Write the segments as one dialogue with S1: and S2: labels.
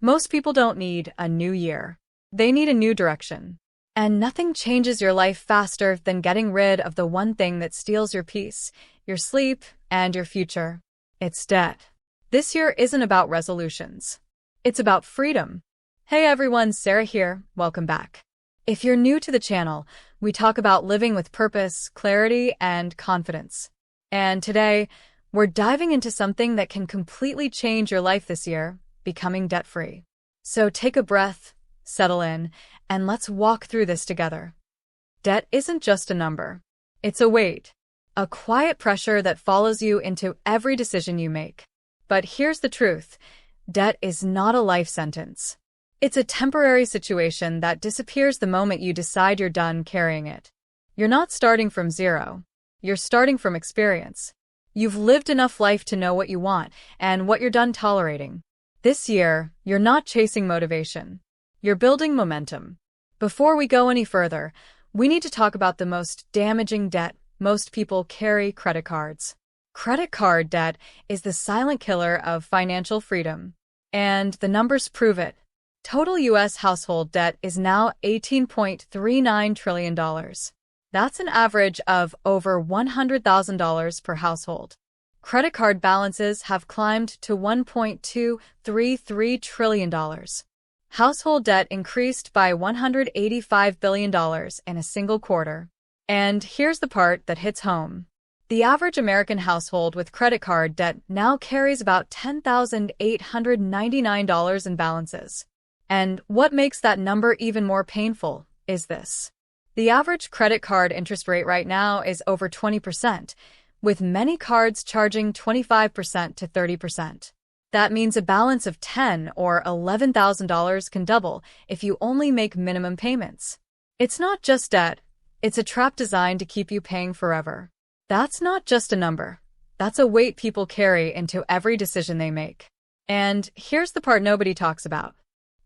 S1: Most people don't need a new year. They need a new direction. And nothing changes your life faster than getting rid of the one thing that steals your peace, your sleep, and your future. It's debt. This year isn't about resolutions. It's about freedom. Hey everyone, Sarah here. Welcome back. If you're new to the channel, we talk about living with purpose, clarity, and confidence. And today, we're diving into something that can completely change your life this year, becoming debt-free. So take a breath, settle in, and let's walk through this together. Debt isn't just a number. It's a weight, a quiet pressure that follows you into every decision you make. But here's the truth. Debt is not a life sentence. It's a temporary situation that disappears the moment you decide you're done carrying it. You're not starting from zero. You're starting from experience. You've lived enough life to know what you want and what you're done tolerating. This year, you're not chasing motivation. You're building momentum. Before we go any further, we need to talk about the most damaging debt most people carry: credit cards. Credit card debt is the silent killer of financial freedom. And the numbers prove it. Total U.S. household debt is now $18.39 trillion. That's an average of over $100,000 per household. Credit card balances have climbed to $1.233 trillion. Household debt increased by $185 billion in a single quarter. And here's the part that hits home. The average American household with credit card debt now carries about $10,899 in balances. And what makes that number even more painful is this. The average credit card interest rate right now is over 20%, with many cards charging 25% to 30%. That means a balance of $10,000 or $11,000 can double if you only make minimum payments. It's not just debt. It's a trap designed to keep you paying forever. That's not just a number. That's a weight people carry into every decision they make. And here's the part nobody talks about.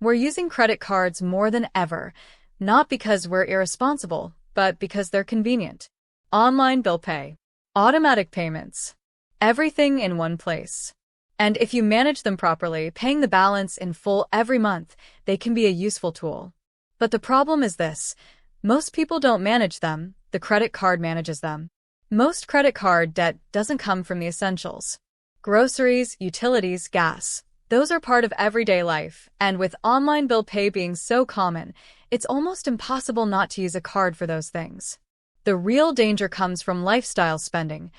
S1: We're using credit cards more than ever, not because we're irresponsible, but because they're convenient. Online bill pay, automatic payments, everything in one place. And if you manage them properly, paying the balance in full every month, they can be a useful tool. But the problem is this. Most people don't manage them. The credit card manages them. Most credit card debt doesn't come from the essentials. Groceries, utilities, gas. Those are part of everyday life, and with online bill pay being so common, it's almost impossible not to use a card for those things. The real danger comes from lifestyle spending,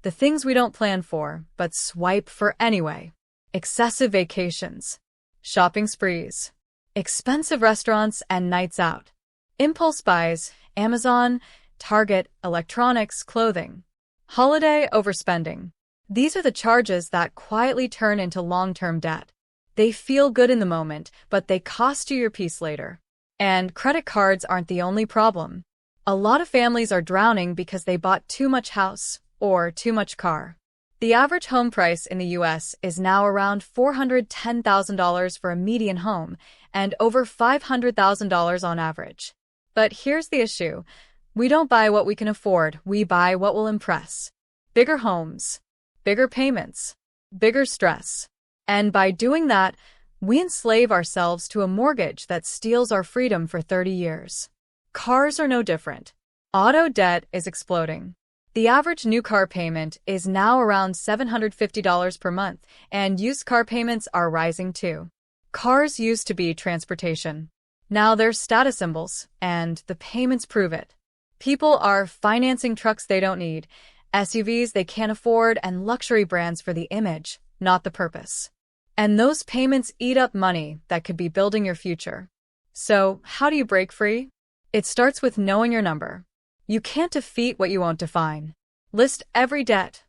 S1: the things we don't plan for, but swipe for anyway. Excessive vacations, shopping sprees, expensive restaurants and nights out, impulse buys, Amazon, Target, electronics, clothing, holiday overspending. These are the charges that quietly turn into long-term debt. They feel good in the moment, but they cost you your peace later. And credit cards aren't the only problem. A lot of families are drowning because they bought too much house or too much car. The average home price in the U.S. is now around $410,000 for a median home and over $500,000 on average. But here's the issue. We don't buy what we can afford, we buy what will impress. Bigger homes, bigger payments, bigger stress. And by doing that, we enslave ourselves to a mortgage that steals our freedom for 30 years. Cars are no different. Auto debt is exploding. The average new car payment is now around $750 per month, and used car payments are rising too. Cars used to be transportation. Now they're status symbols, and the payments prove it. People are financing trucks they don't need, SUVs they can't afford, and luxury brands for the image, not the purpose. And those payments eat up money that could be building your future. So, how do you break free? It starts with knowing your number. You can't defeat what you won't define. List every debt,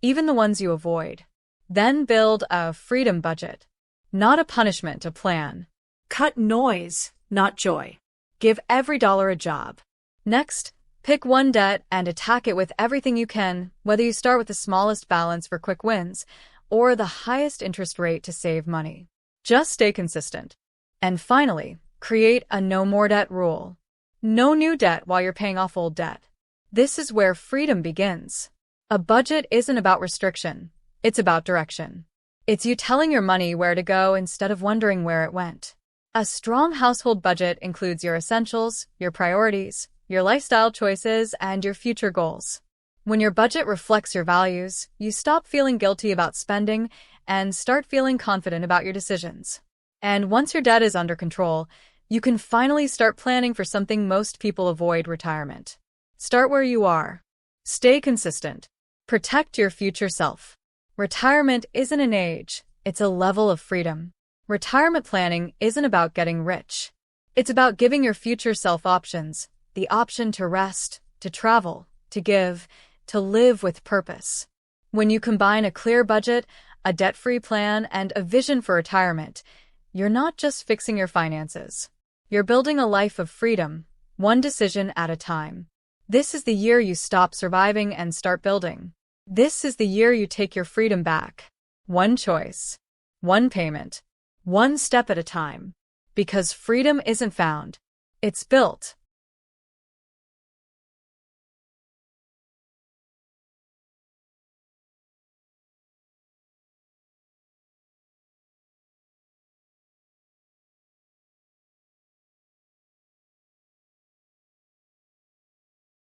S1: even the ones you avoid. Then build a freedom budget. Not a punishment, a plan. Cut noise, not joy. Give every dollar a job. Next, pick one debt and attack it with everything you can, whether you start with the smallest balance for quick wins or the highest interest rate to save money. Just stay consistent. And finally, create a no more debt rule. No new debt while you're paying off old debt. This is where freedom begins. A budget isn't about restriction. It's about direction. It's you telling your money where to go instead of wondering where it went. A strong household budget includes your essentials, your priorities, your lifestyle choices, and your future goals. When your budget reflects your values, you stop feeling guilty about spending and start feeling confident about your decisions. And once your debt is under control, you can finally start planning for something most people avoid: retirement. Start where you are. Stay consistent. Protect your future self. Retirement isn't an age, it's a level of freedom. Retirement planning isn't about getting rich. It's about giving your future self options, the option to rest, to travel, to give, to live with purpose. When you combine a clear budget, a debt-free plan, and a vision for retirement, you're not just fixing your finances. You're building a life of freedom, one decision at a time. This is the year you stop surviving and start building. This is the year you take your freedom back. One choice, one payment, one step at a time. Because freedom isn't found, it's built.